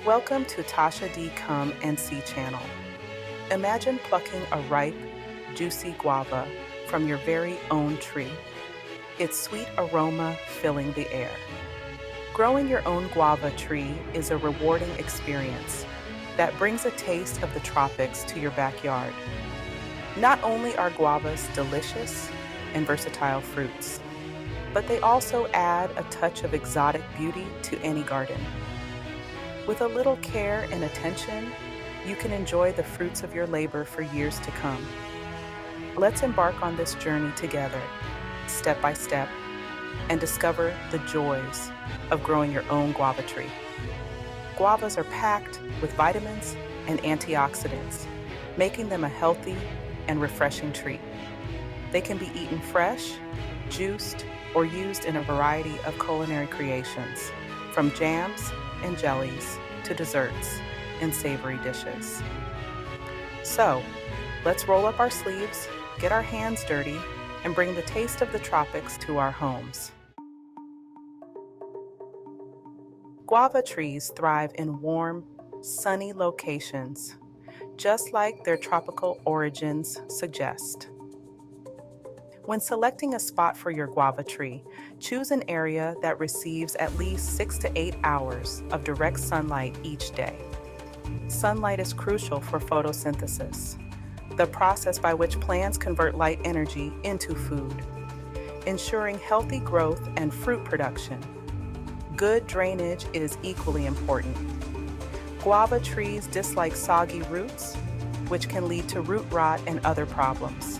Welcome to Tasha D. Come and See channel. Imagine plucking a ripe, juicy guava from your very own tree, its sweet aroma filling the air. Growing your own guava tree is a rewarding experience that brings a taste of the tropics to your backyard. Not only are guavas delicious and versatile fruits, but they also add a touch of exotic beauty to any garden. With a little care and attention, you can enjoy the fruits of your labor for years to come. Let's embark on this journey together, step by step, and discover the joys of growing your own guava tree. Guavas are packed with vitamins and antioxidants, making them a healthy and refreshing treat. They can be eaten fresh, juiced, or used in a variety of culinary creations, from jams and jellies to desserts and savory dishes. So, let's roll up our sleeves, get our hands dirty, and bring the taste of the tropics to our homes. Guava trees thrive in warm, sunny locations, just like their tropical origins suggest. When selecting a spot for your guava tree, choose an area that receives at least 6 to 8 hours of direct sunlight each day. Sunlight is crucial for photosynthesis, the process by which plants convert light energy into food, ensuring healthy growth and fruit production. Good drainage is equally important. Guava trees dislike soggy roots, which can lead to root rot and other problems.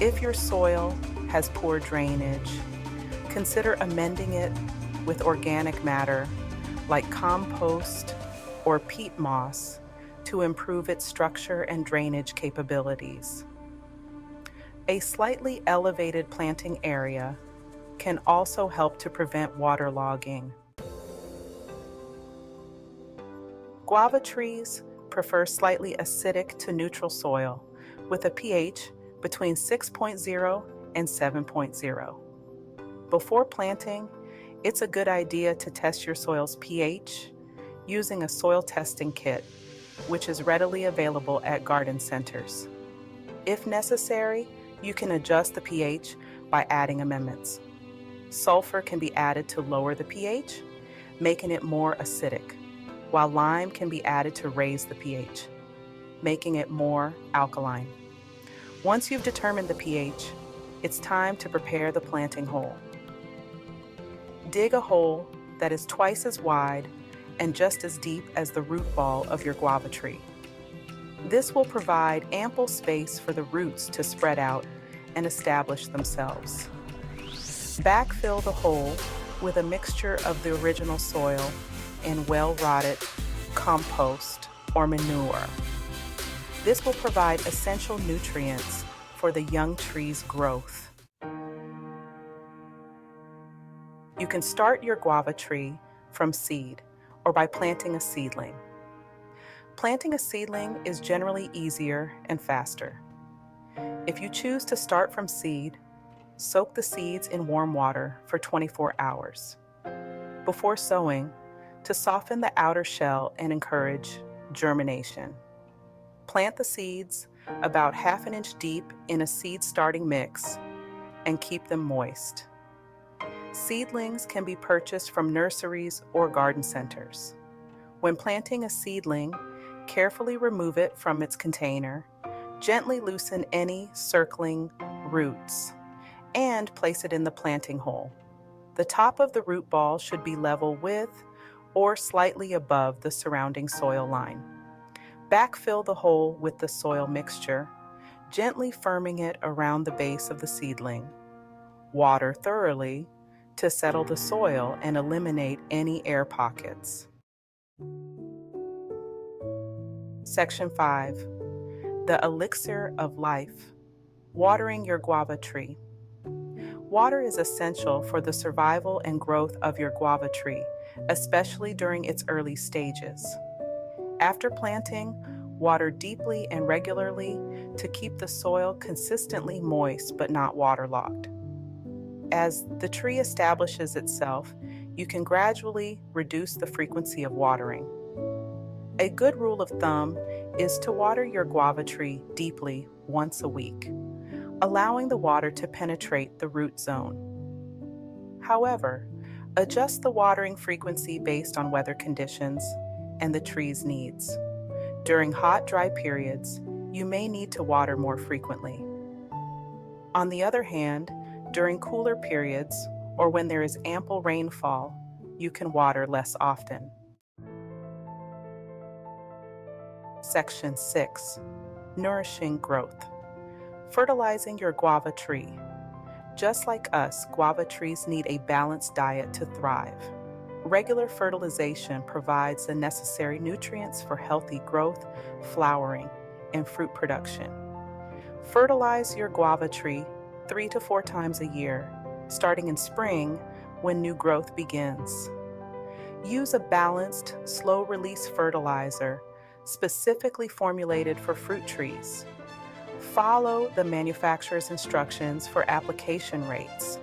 If your soil has poor drainage, consider amending it with organic matter like compost or peat moss to improve its structure and drainage capabilities. A slightly elevated planting area can also help to prevent waterlogging. Guava trees prefer slightly acidic to neutral soil with a pH between 6.0 and 7.0. Before planting, it's a good idea to test your soil's pH using a soil testing kit, which is readily available at garden centers. If necessary, you can adjust the pH by adding amendments. Sulfur can be added to lower the pH, making it more acidic, while lime can be added to raise the pH, making it more alkaline. Once you've determined the pH, it's time to prepare the planting hole. Dig a hole that is twice as wide and just as deep as the root ball of your guava tree. This will provide ample space for the roots to spread out and establish themselves. Backfill the hole with a mixture of the original soil and well-rotted compost or manure. This will provide essential nutrients for the young tree's growth. You can start your guava tree from seed or by planting a seedling. Planting a seedling is generally easier and faster. If you choose to start from seed, soak the seeds in warm water for 24 hours. Before sowing, to soften the outer shell and encourage germination. Plant the seeds about ½ an inch deep in a seed starting mix and keep them moist. Seedlings can be purchased from nurseries or garden centers. When planting a seedling, carefully remove it from its container, gently loosen any circling roots, and place it in the planting hole. The top of the root ball should be level with or slightly above the surrounding soil line. Backfill the hole with the soil mixture, gently firming it around the base of the seedling. Water thoroughly to settle the soil and eliminate any air pockets. Section 5. The Elixir of Life. Watering your guava tree. Water is essential for the survival and growth of your guava tree, especially during its early stages. After planting, water deeply and regularly to keep the soil consistently moist but not waterlogged. As the tree establishes itself, you can gradually reduce the frequency of watering. A good rule of thumb is to water your guava tree deeply once a week, allowing the water to penetrate the root zone. However, adjust the watering frequency based on weather conditions and the tree's needs. During hot, dry periods, you may need to water more frequently. On the other hand, during cooler periods or when there is ample rainfall, you can water less often. Section 6. Nourishing growth. Fertilizing your guava tree. Just like us, guava trees need a balanced diet to thrive. Regular fertilization provides the necessary nutrients for healthy growth, flowering, and fruit production. Fertilize your guava tree 3 to 4 times a year, starting in spring when new growth begins. Use a balanced, slow-release fertilizer specifically formulated for fruit trees. Follow the manufacturer's instructions for application rates.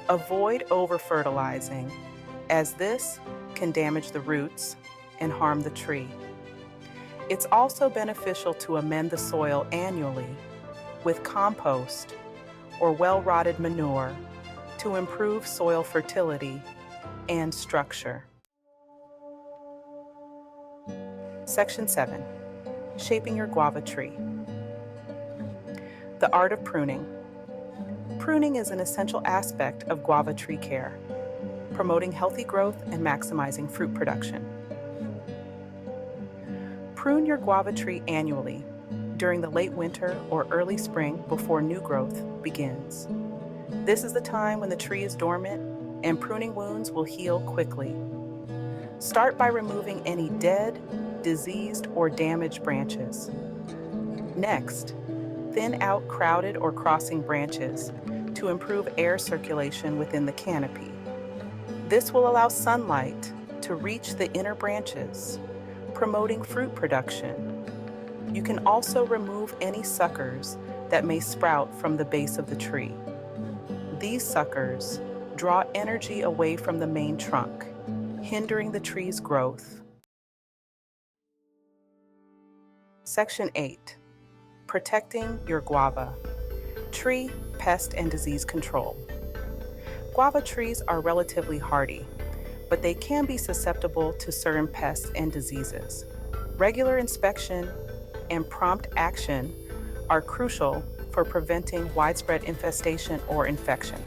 Avoid over-fertilizing, as this can damage the roots and harm the tree. It's also beneficial to amend the soil annually with compost or well-rotted manure to improve soil fertility and structure. Section 7. Shaping your guava tree. The art of pruning. Pruning is an essential aspect of guava tree care, promoting healthy growth and maximizing fruit production. Prune your guava tree annually during the late winter or early spring before new growth begins. This is the time when the tree is dormant and pruning wounds will heal quickly. Start by removing any dead, diseased, or damaged branches. Next, thin out crowded or crossing branches to improve air circulation within the canopy. This will allow sunlight to reach the inner branches, promoting fruit production. You can also remove any suckers that may sprout from the base of the tree. These suckers draw energy away from the main trunk, hindering the tree's growth. Section 8. Protecting your guava. Tree, pest, and disease control. Guava trees are relatively hardy, but they can be susceptible to certain pests and diseases. Regular inspection and prompt action are crucial for preventing widespread infestation or infection.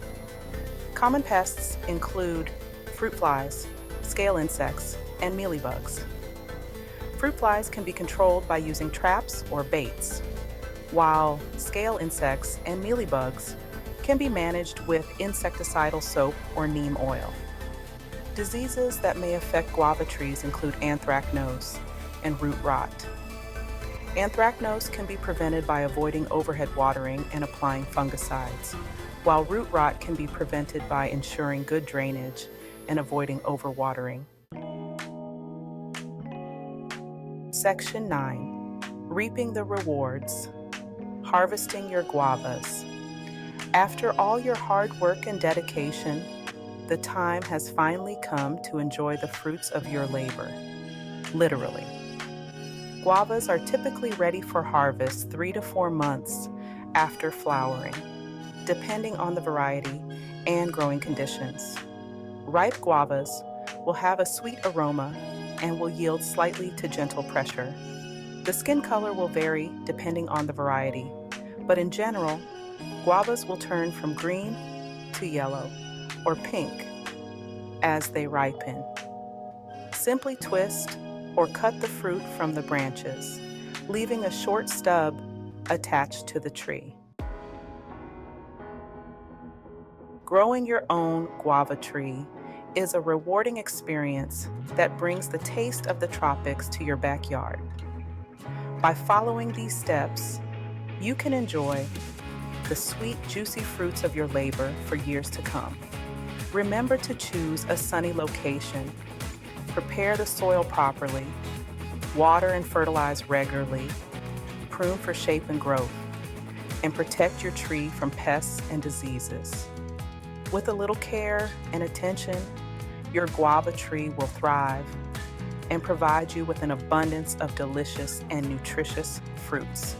Common pests include fruit flies, scale insects, and mealybugs. Fruit flies can be controlled by using traps or baits, while scale insects and mealybugs can be managed with insecticidal soap or neem oil. Diseases that may affect guava trees include anthracnose and root rot. Anthracnose can be prevented by avoiding overhead watering and applying fungicides, while root rot can be prevented by ensuring good drainage and avoiding overwatering. Section 9. Reaping the rewards. Harvesting your guavas. After all your hard work and dedication, the time has finally come to enjoy the fruits of your labor. Literally. Guavas are typically ready for harvest 3 to 4 months after flowering, depending on the variety and growing conditions. Ripe guavas will have a sweet aroma and will yield slightly to gentle pressure. The skin color will vary depending on the variety, but in general, guavas will turn from green to yellow or pink as they ripen. Simply twist or cut the fruit from the branches, leaving a short stub attached to the tree. Growing your own guava tree is a rewarding experience that brings the taste of the tropics to your backyard. By following these steps, you can enjoy the sweet, juicy fruits of your labor for years to come. Remember to choose a sunny location, prepare the soil properly, water and fertilize regularly, prune for shape and growth, and protect your tree from pests and diseases. With a little care and attention, your guava tree will thrive, and provide you with an abundance of delicious and nutritious fruits.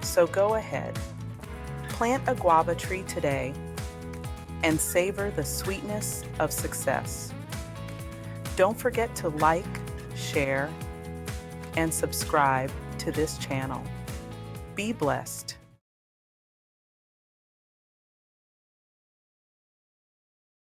So go ahead, plant a guava tree today and savor the sweetness of success. Don't forget to like, share, and subscribe to this channel. Be blessed.